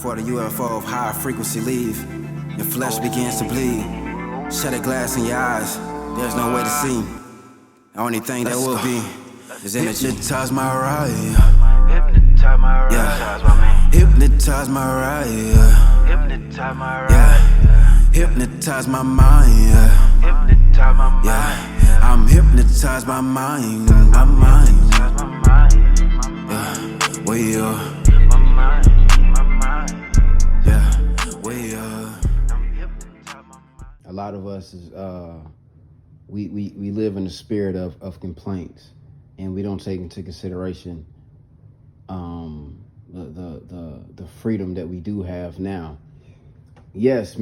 For the UFO of high frequency leave, your flesh begins to bleed. Shattered glass in your eyes, there's no way to see. The only thing that will be is energy. Hypnotize my ride. Hypnotize my ride. Yeah. Hypnotize my ride. Hypnotize my ride. Yeah. Hypnotize my mind. Yeah. Hypnotize my mind. Yeah. I'm hypnotized by mind. My mind. Hypnotize my mind. Yeah. We are. My mind. My mind. Yeah. We are. I'm hypnotized my mind. A lot of us is we live in the spirit of complaints, and we don't take into consideration the freedom that we do have now. Yes,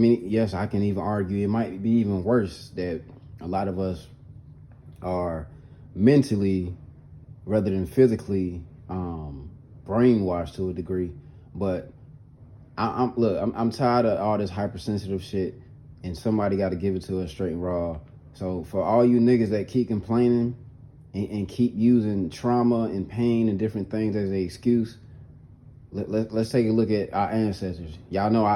I can even argue it might be even worse that a lot of us are mentally rather than physically brainwashed to a degree. But I'm tired of all this hypersensitive shit, and somebody got to give it to us straight and raw. So for all you niggas that keep complaining and keep using trauma and pain and different things as an excuse, let's take a look at our ancestors. Y'all know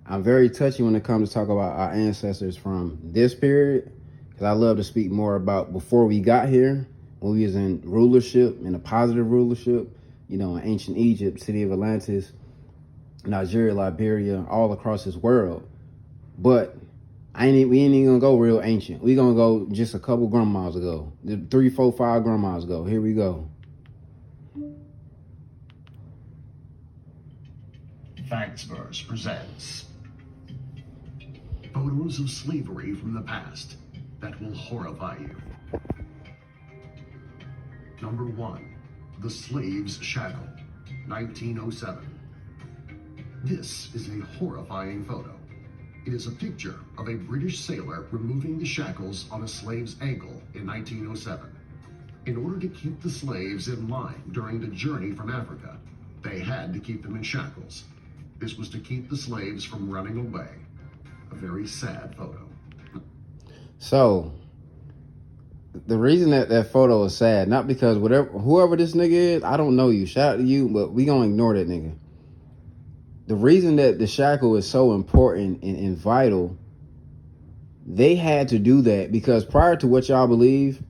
I'm very touchy when it comes to talk about our ancestors from this period, because I love to speak more about before we got here, when we was in rulership, in a positive rulership, you know, in ancient Egypt, city of Atlantis, Nigeria, Liberia, all across this world. But we ain't even gonna go real ancient. We gonna go just a couple grandmas ago, 3, 4, 5 grandmas ago. Here we go. Factsverse presents photos of slavery from the past that will horrify you. Number 1, the slave's shackle, 1907. This is a horrifying photo. It is a picture of a British sailor removing the shackles on a slave's ankle in 1907. In order to keep the slaves in line during the journey from Africa, they had to keep them in shackles. This was to keep the slaves from running away. A very sad photo. So the reason that photo is sad, not because whoever this nigga is, I don't know you. Shout out to you, but we gonna ignore that nigga. The reason that the shackle is so important and vital, they had to do that because prior to what y'all believe,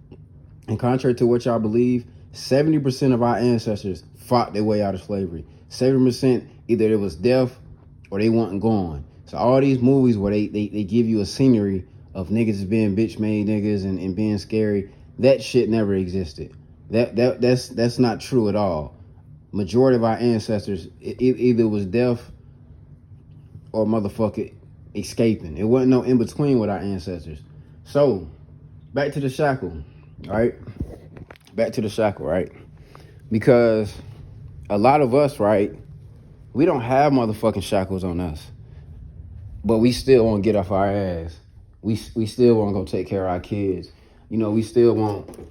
and contrary to what y'all believe, 70% of our ancestors fought their way out of slavery. 70% either it was death or they wasn't gone. So all these movies where they give you a scenery of niggas being bitch made niggas and being scary, that shit never existed. That's not true at all. Majority of our ancestors, it either was death or motherfucker escaping. It wasn't no in between with our ancestors. So back to the shackle, right? Back to the shackle, right? Because a lot of us, right, we don't have motherfucking shackles on us, but we still want to get off our ass. We still want to go take care of our kids. You know, we still want to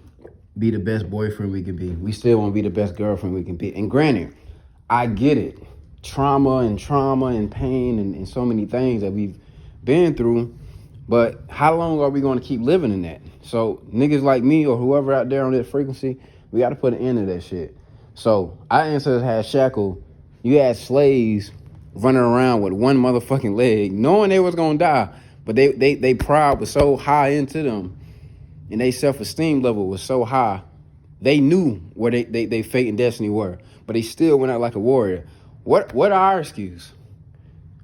be the best boyfriend we can be. We still want to be the best girlfriend we can be. And granted, I get it. Trauma and pain and so many things that we've been through. But how long are we going to keep living in that? So niggas like me or whoever out there on that frequency, we got to put an end to that shit. So our ancestors had shackled. You had slaves running around with one motherfucking leg, knowing they was going to die. But they pride was so high into them, and they self-esteem level was so high, they knew where they fate and destiny were, but they still went out like a warrior. What our excuse?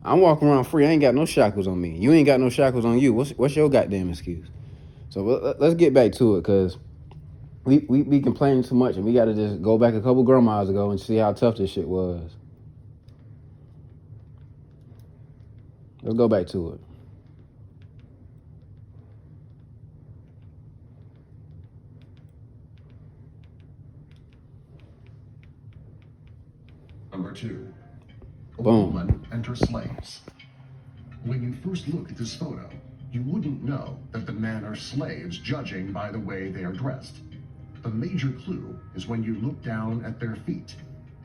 I'm walking around free. I ain't got no shackles on me. You ain't got no shackles on you. What's your goddamn excuse? So let's get back to it, because we complaining too much, and we got to just go back a couple grandmas ago and see how tough this shit was. Let's go back to it. Number 2, a Boom. woman and her slaves. When you first look at this photo, you wouldn't know that the men are slaves judging by the way they are dressed. The major clue is when you look down at their feet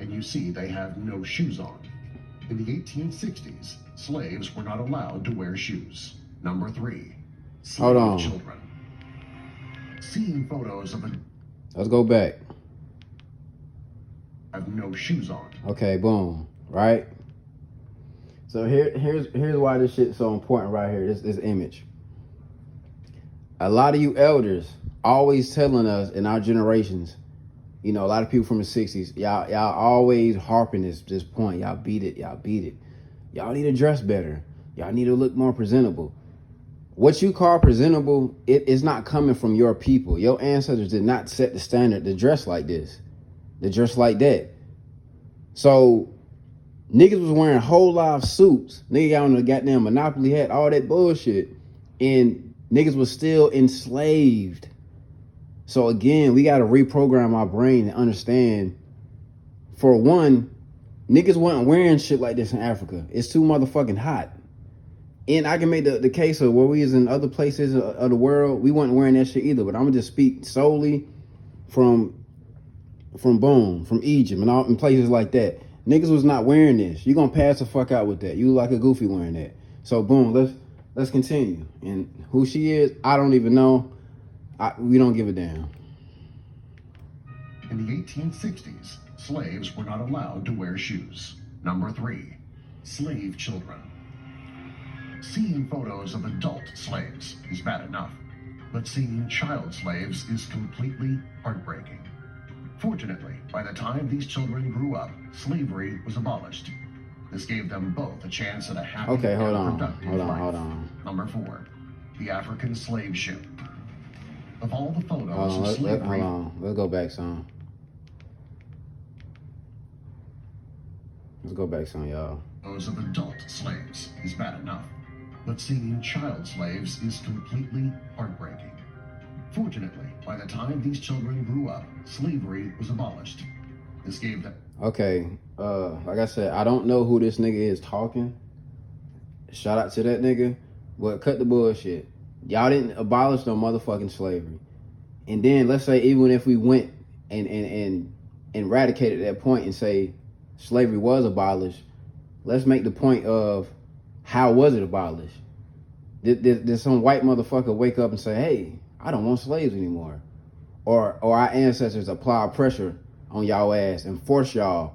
and you see they have no shoes on. In the 1860s, slaves were not allowed to wear shoes. Number 3, slave Hold on. children. Seeing photos of a Let's go back. have no shoes on. Okay, boom, right? So here's why this shit's so important right here. This image. A lot of you elders always telling us in our generations, you know, a lot of people from the 60s, y'all always harping this point. Y'all beat it. Y'all need to dress better. Y'all need to look more presentable. What you call presentable, it is not coming from your people. Your ancestors did not set the standard to dress like this, to dress like that. So niggas was wearing whole live suits. Nigga got on the goddamn Monopoly hat, all that bullshit. And niggas was still enslaved. So again, we got to reprogram our brain and understand, for one, niggas wasn't wearing shit like this in Africa. It's too motherfucking hot. And I can make the case of where we is in other places of the world, we wasn't wearing that shit either. But I'm gonna just speak solely from Egypt and all in places like that. Niggas was not wearing this. You gonna pass the fuck out with that. You look like a goofy wearing that. So boom, let's continue. And who she is, I don't even know. We don't give a damn. In the 1860s, slaves were not allowed to wear shoes. Number 3, slave children. Seeing photos of adult slaves is bad enough, but seeing child slaves is completely heartbreaking. Fortunately, by the time these children grew up, slavery was abolished. This gave them both a chance at a happy and productive life. Hold on. Number 4, the African slave ship. Of all the photos of slavery... Hold on. Let's go back some. Y'all. Those of adult slaves is bad enough, but seeing child slaves is completely heartbreaking. Fortunately, by the time these children grew up, slavery was abolished. This gave them... Okay, like I said, I don't know who this nigga is talking. Shout out to that nigga, but cut the bullshit. Y'all didn't abolish no motherfucking slavery. And then let's say even if we went and eradicated that point and say slavery was abolished, let's make the point of how was it abolished? Did some white motherfucker wake up and say, hey, I don't want slaves anymore? Or our ancestors apply pressure on y'all ass and force y'all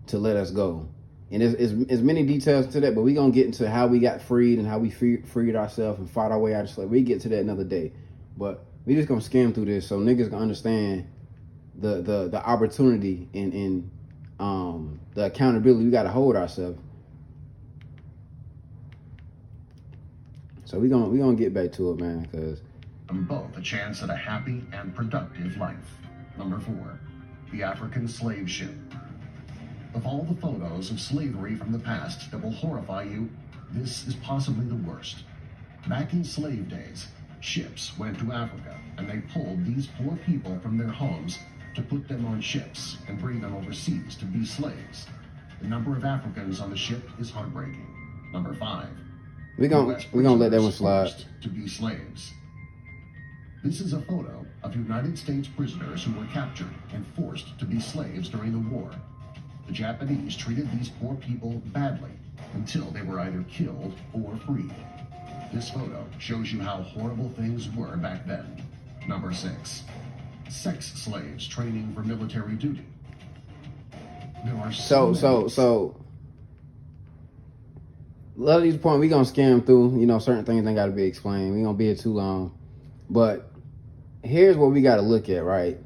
to let us go? And there's many details to that, but we're going to get into how we got freed and how we freed ourselves and fought our way out of slavery. We get to that another day. But we just going to skim through this so niggas can understand the opportunity and the accountability we got to hold ourselves. So we're gonna get back to it, man, because both a chance at a happy and productive life. Number 4, the African slave ship. Of all the photos of slavery from the past that will horrify you, this is possibly the worst. Back in slave days, ships went to Africa and they pulled these poor people from their homes to put them on ships and bring them overseas to be slaves. The number of Africans on the ship is heartbreaking. Number 5. We're gonna let that one slide. To be slaves. This is a photo of United States prisoners who were captured and forced to be slaves during the war. The Japanese treated these poor people badly until they were either killed or freed. This photo shows you how horrible things were back then. Number 6. Sex slaves training for military duty. There are so a lot of these points we gonna skim through. You know, certain things ain't gotta be explained. We gonna be here too long. But here's what we gotta look at, right?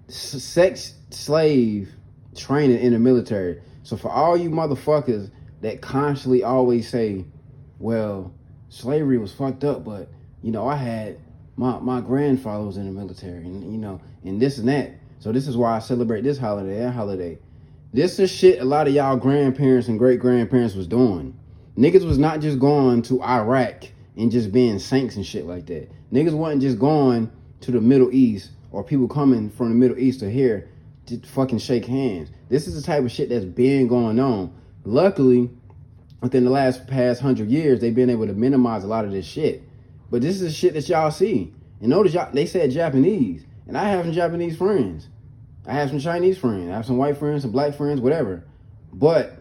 Sex slave training in the military. So for all you motherfuckers that constantly always say, well, slavery was fucked up, but you know, I had my grandfather was in the military, and you know, and this and that. So this is why I celebrate this holiday, that holiday. This is shit a lot of y'all grandparents and great-grandparents was doing. Niggas was not just going to Iraq and just being saints and shit like that. Niggas wasn't just going to the Middle East or people coming from the Middle East to here to fucking shake hands. This is the type of shit that's been going on. Luckily, within the past 100 years, they've been able to minimize a lot of this shit. But this is shit that y'all see. And notice y'all, they said Japanese. And I have some Japanese friends. I have some Chinese friends. I have some white friends, some black friends, whatever. But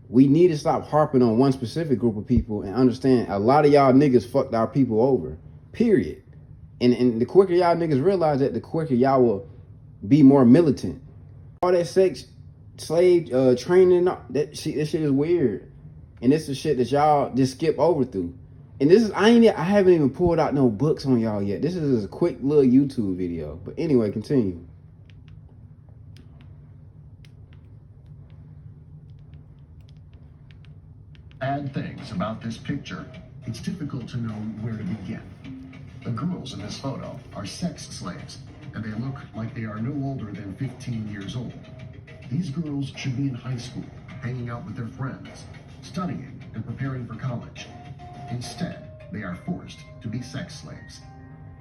we need to stop harping on one specific group of people and understand a lot of y'all niggas fucked our people over. Period. And the quicker y'all niggas realize that, the quicker y'all will be more militant. All that sex slave training, that shit is weird. And this is shit that y'all just skip over through. And this is I haven't even pulled out no books on y'all yet. This is a quick little YouTube video. But anyway, continue. Bad things about this picture. It's difficult to know where to begin. The girls in this photo are sex slaves, and they look like they are no older than 15 years old. These girls should be in high school, hanging out with their friends, studying and preparing for college. Instead, they are forced to be sex slaves.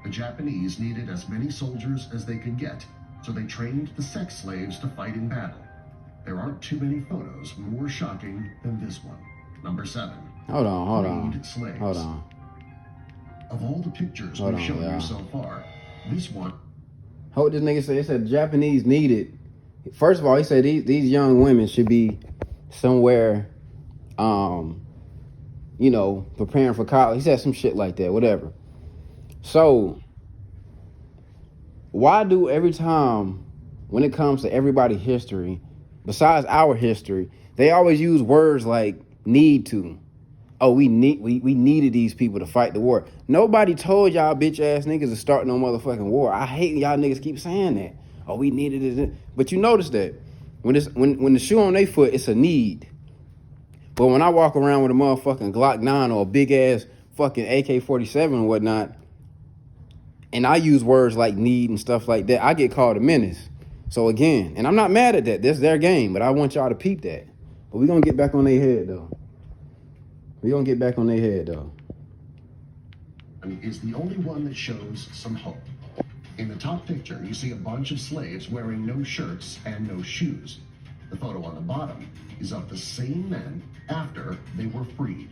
The Japanese needed as many soldiers as they could get, so they trained the sex slaves to fight in battle. There aren't too many photos more shocking than this one. Number 7. Hold on. Freed slaves. Hold on. Of all the pictures we've shown you so far, this one. What this nigga said? He said the Japanese needed. First of all, he said these young women should be somewhere, preparing for college. He said some shit like that, whatever. So, why do every time when it comes to everybody's history, besides our history, they always use words like need to? Oh, we needed these people to fight the war. Nobody told y'all bitch ass niggas to start no motherfucking war. I hate y'all niggas keep saying that. Oh, we needed it. But you notice that when the shoe on their foot, it's a need. But when I walk around with a motherfucking Glock 9 or a big ass fucking AK-47 and whatnot, and I use words like need and stuff like that, I get called a menace. So again, and I'm not mad at that. That's their game, but I want y'all to peep that. But we're gonna get back on their head though. Is the only one that shows some hope. In the top picture, you see a bunch of slaves wearing no shirts and no shoes. The photo on the bottom is of the same men after they were freed.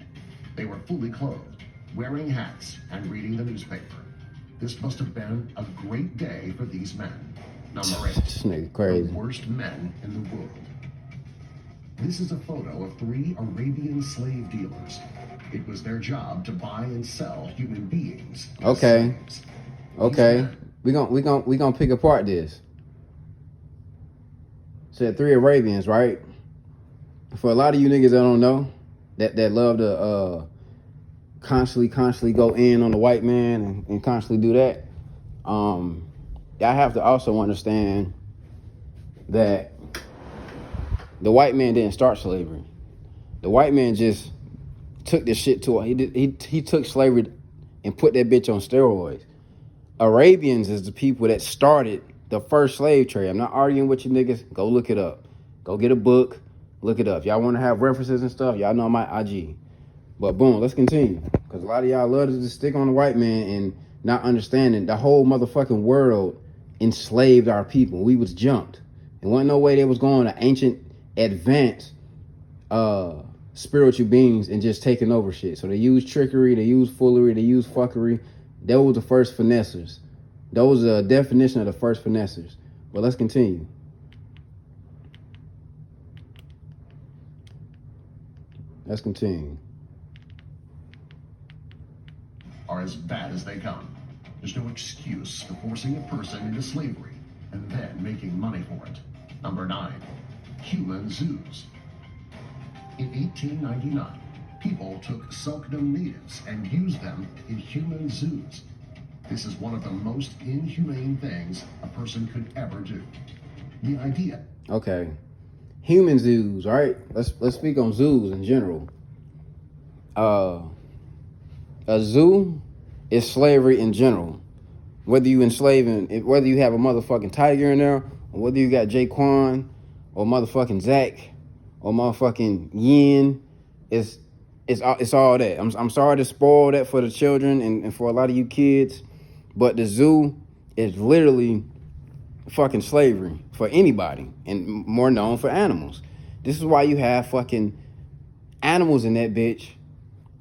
They were fully clothed, wearing hats and reading the newspaper. This must have been a great day for these men. Number 8. This nigga crazy. The worst men in the world. This is a photo of 3 Arabian slave dealers. It was their job to buy and sell human beings. Okay. Slaves. Okay. We gonna pick apart this. Said 3 Arabians, right? For a lot of you niggas that don't know, that love to constantly go in on the white man and constantly do that, y'all have to also understand that the white man didn't start slavery. The white man just took this shit to it. He took slavery and put that bitch on steroids. Arabians is the people that started the first slave trade. I'm not arguing with you niggas. Go look it up. Go get a book. Look it up. Y'all want to have references and stuff, y'all know my IG. But boom, let's continue. Because a lot of y'all love to just stick on the white man and not understanding the whole motherfucking world enslaved our people. We was jumped. There wasn't no way they was going to ancient, advanced spiritual beings and just taking over shit. So they use trickery, they use foolery, they use fuckery. Those were the first finessers. Those are a definition of the first finessers. But let's continue. Let's continue. Are as bad as they come. There's no excuse for forcing a person into slavery and then making money for it. Number 9, human zoos. In 1899, people took Selknam natives and used them in human zoos. This is one of the most inhumane things a person could ever do. The idea. Okay. Human zoos, all right? Let's speak on zoos in general. A zoo is slavery in general. Whether you enslaving, whether you have a motherfucking tiger in there, or whether you got Jaquan, or motherfucking Zach, or motherfucking Yin, it's all that. I'm sorry to spoil that for the children and for a lot of you kids, but the zoo is literally fucking slavery for anybody, and more known for animals. This is why you have fucking animals in that bitch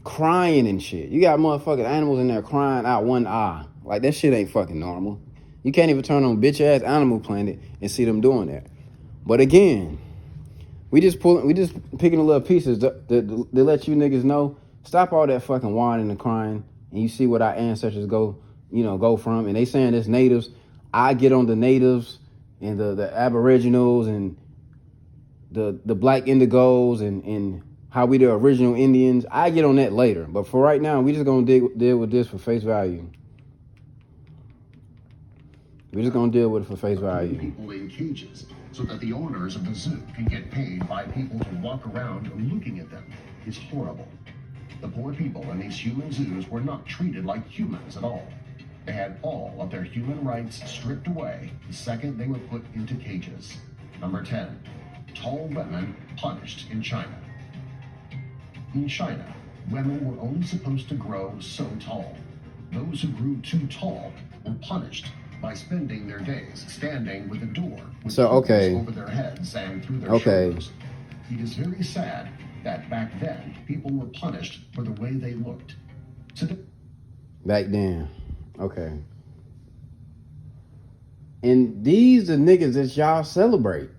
crying and shit. You got motherfucking animals in there crying out one eye. Like, that shit ain't fucking normal. You can't even turn on bitch ass Animal Planet and see them doing that. But again, we just picking a little pieces to let you niggas know. Stop all that fucking whining and crying, and you see what our ancestors go from. And they saying it's natives. I get on the natives and the aboriginals and the black indigos and how we the original Indians. I get on that later. But for right now, we just gonna deal with this for face value. We're just gonna deal with it for face value. People in cages so that the owners of the zoo can get paid by people to walk around looking at them is horrible. The poor people in these human zoos were not treated like humans at all. They had all of their human rights stripped away the second they were put into cages. Number 10, tall women punished in China. In China, women were only supposed to grow so tall. Those who grew too tall were punished by spending their days standing with a door with over their heads and through their shoulders. It is very sad that back then people were punished for the way they looked. Back then, okay. And these are niggas that y'all celebrate.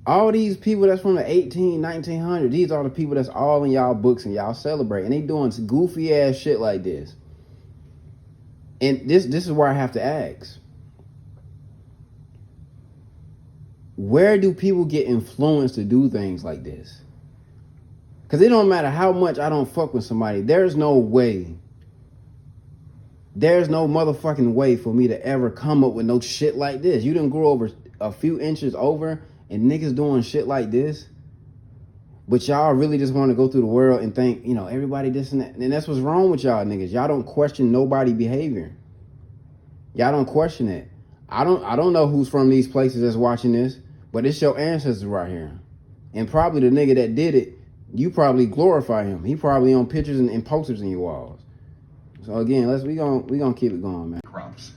All these people that's from the 1900s, these are the people that's all in y'all books and y'all celebrate. And they doing some goofy ass shit like this. And this is where I have to ask. Where do people get influenced to do things like this? Because it don't matter how much I don't fuck with somebody. There's no way. There's no motherfucking way for me to ever come up with no shit like this. You done grew over a few inches over and niggas doing shit like this. But y'all really just want to go through the world and think, you know, everybody this and that. And that's what's wrong with y'all niggas. Y'all don't question nobody's behavior. Y'all don't question it. I don't know who's from these places that's watching this, but it's your ancestors right here. And probably the nigga that did it, you probably glorify him. He probably on pictures and posters in your walls. So again, we gonna keep it going, man. Crops.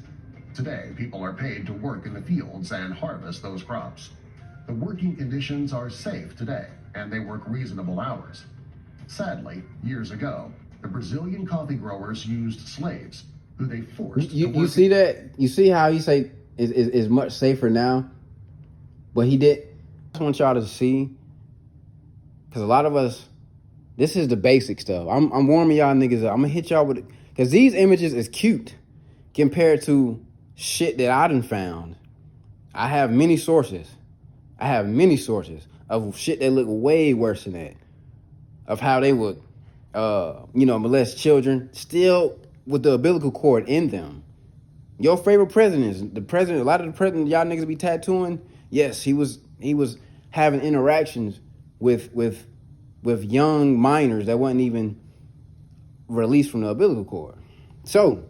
Today, people are paid to work in the fields and harvest those crops. The working conditions are safe today, and they work reasonable hours. Sadly, years ago, the Brazilian coffee growers used slaves who they forced to work. You see that? You see how he say is much safer now? But he did. I just want y'all to see, because a lot of us, this is the basic stuff. I'm warming y'all niggas up. I'm gonna hit y'all with it, because these images is cute compared to shit that I done found. I have many sources. Of shit that look way worse than that. Of how they would, molest children, still with the umbilical cord in them. Your favorite presidents, a lot of the presidents y'all niggas be tattooing, yes, he was having interactions with young minors that wasn't even released from the umbilical cord. So,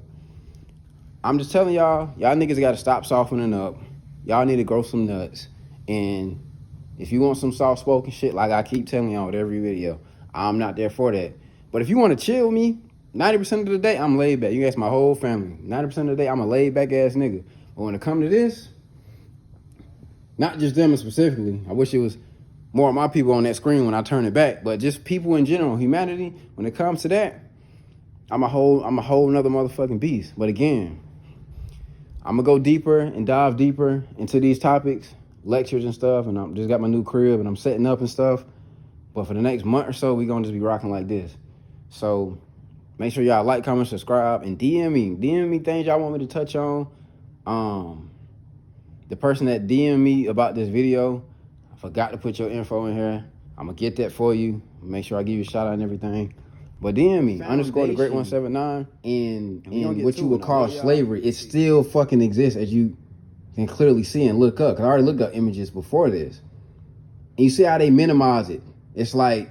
I'm just telling y'all niggas gotta stop softening up. Y'all need to grow some nuts. And if you want some soft-spoken shit, like I keep telling y'all with every video, I'm not there for that. But if you want to chill me, 90% of the day, I'm laid back. You ask my whole family. 90% of the day, I'm a laid-back ass nigga. But when it comes to this, not just them specifically, I wish it was more of my people on that screen when I turn it back, but just people in general, humanity, when it comes to that, I'm a whole nother motherfucking beast. But again, I'm going to go deeper and dive deeper into these topics, lectures and stuff, and I'm just got my new crib and I'm setting up and stuff. But for the next month or so, we're going to just be rocking like this. So make sure y'all like, comment, subscribe, and DM me things y'all want me to touch on. The person that DM me about this video, I forgot to put your info in here. I'm going to get that for you. Make sure I give you a shout out and everything. But DM me, _the Great 179, and what you would call slavery, it still fucking exists, as you can clearly see and look up. Because I already looked up images before this. And you see how they minimize it. It's like,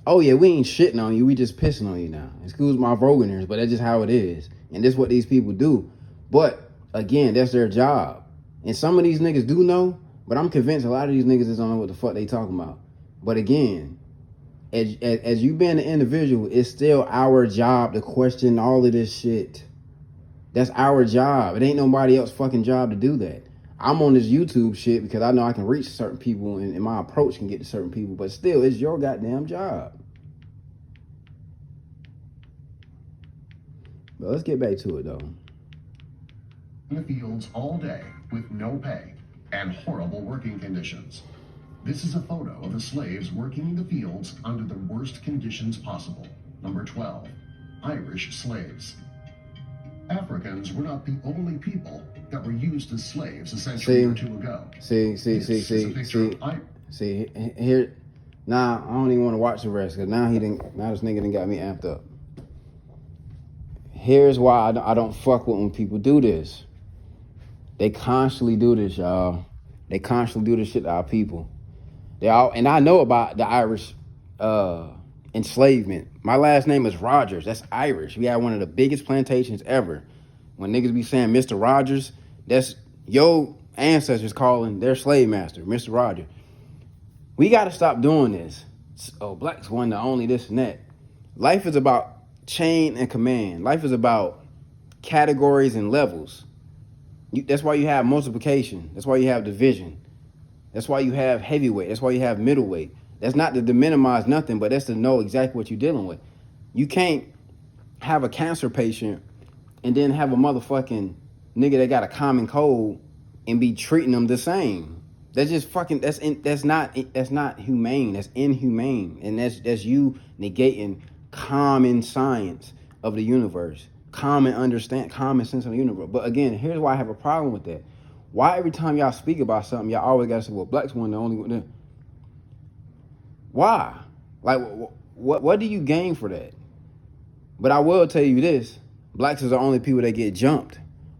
oh yeah, we ain't shitting on you, we just pissing on you now. Excuse my vulgarness, but that's just how it is. And that's what these people do. But again, that's their job. And some of these niggas do know, but I'm convinced a lot of these niggas just don't know what the fuck they talking about. But again, as you being an individual, it's still our job to question all of this shit. That's our job. It ain't nobody else's fucking job to do that. I'm on this YouTube shit because I know I can reach certain people and my approach can get to certain people, but still, it's your goddamn job. But let's get back to it, though. In the fields all day with no pay and horrible working conditions. This is a photo of the slaves working in the fields under the worst conditions possible. Number 12, Irish slaves. Africans were not the only people that were used as slaves a century or two ago. See, here, Nah, I don't even want to watch the rest because now this nigga done got me amped up. Here's why I don't fuck with when people do this. They constantly do this, y'all. They constantly do this shit to our people. And I know about the Irish enslavement. My last name is Rogers. That's Irish. We had one of the biggest plantations ever. When niggas be saying Mr. Rogers, that's your ancestors calling their slave master, Mr. Rogers. We got to stop doing this. Oh, blacks one, the only this and that. Life is about chain and command. Life is about categories and levels. That's why you have multiplication. That's why you have division. That's why you have heavyweight. That's why you have middleweight. That's not to minimize nothing, but that's to know exactly what you're dealing with. You can't have a cancer patient and then have a motherfucking nigga that got a common cold and be treating them the same. That's just fucking. That's not humane. That's inhumane, and that's you negating common science of the universe, common sense of the universe. But again, here's why I have a problem with that. Why every time y'all speak about something, y'all always gotta say, "Well, blacks one the only one." Why? Like, what do you gain for that? But I will tell you this: blacks is the only people that get jumped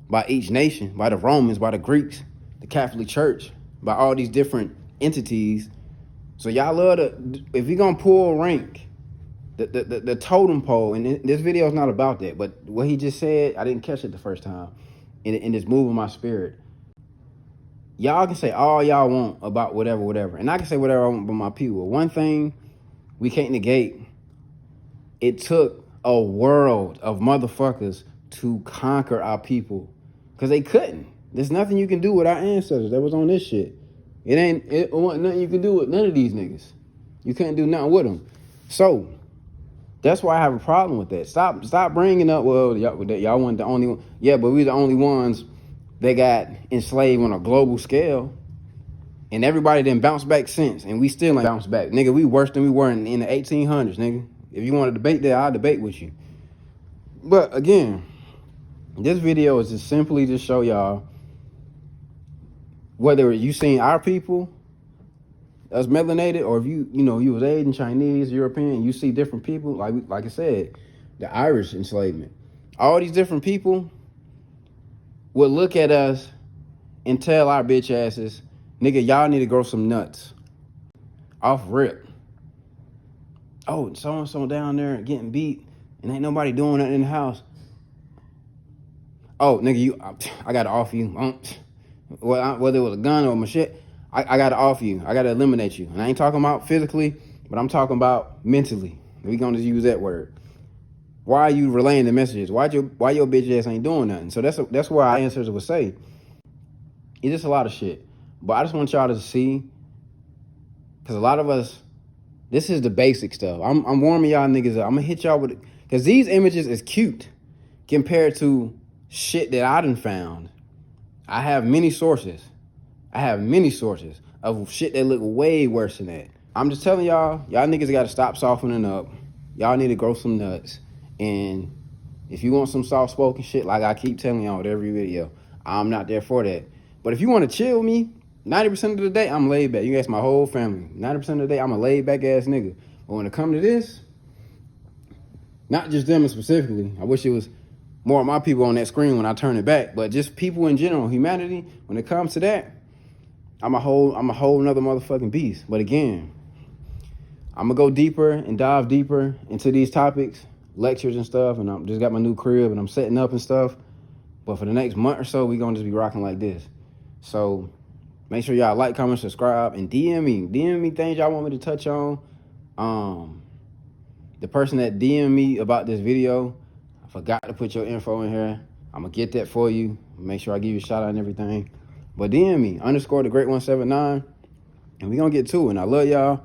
by each nation, by the Romans, by the Greeks, the Catholic Church, by all these different entities. So y'all love to, if you're gonna pull rank, the totem pole, and this video is not about that, but what he just said, I didn't catch it the first time, and it's moving my spirit. Y'all can say all y'all want about whatever, and I can say whatever I want about my people. One thing we can't negate, it took a world of motherfuckers to conquer our people, because they couldn't. There's nothing you can do with our ancestors that was on this shit. It wasn't nothing you can do with none of these niggas. You couldn't do nothing with them. So that's why I have a problem with that. Stop bringing up, well, y'all weren't the only one. Yeah, but we the only ones that got enslaved on a global scale. And everybody didn't bounce back since. And we still ain't bounce back. Nigga, we worse than we were in the 1800s, nigga. If you want to debate that, I'll debate with you. But again, this video is just simply to show y'all, whether you seen our people as melanated, or if you was Asian, Chinese, European, you see different people, like I said, the Irish enslavement. All these different people would look at us and tell our bitch asses, nigga, y'all need to grow some nuts. Off rip. Oh, so-and-so down there getting beat and ain't nobody doing nothing in the house. Oh, nigga, I gotta offer you. Whether it was a gun or machete, I gotta offer you. I gotta eliminate you. And I ain't talking about physically, but I'm talking about mentally. We gonna just use that word. Why are you relaying the messages? Why your bitch ass ain't doing nothing? So that's where our ancestors would say. It's just a lot of shit. But I just want y'all to see, because a lot of us, this is the basic stuff. I'm warming y'all niggas up. I'm gonna hit y'all with it, because these images is cute compared to shit that I done found. I have many sources of shit that look way worse than that. I'm just telling y'all niggas gotta stop softening up. Y'all need to grow some nuts. And if you want some soft-spoken shit, like I keep telling y'all with every video, I'm not there for that. But if you want to chill me, 90% of the day, I'm laid back. You ask my whole family. 90% of the day, I'm a laid back ass nigga. But when it comes to this, not just them specifically, I wish it was more of my people on that screen when I turn it back, but just people in general, humanity, when it comes to that, I'm a whole nother motherfucking beast. But again, I'm gonna go deeper and dive deeper into these topics, lectures and stuff, and I'm just got my new crib and I'm setting up and stuff. But for the next month or so, we gonna just be rocking like this. So make sure y'all like, comment, subscribe, and DM me things y'all want me to touch on. The person that DM me about this video, I forgot to put your info in here. I'm gonna get that for you. Make sure I give you a shout out and everything. But DM me _the great 179, and we gonna get to it. And I love y'all.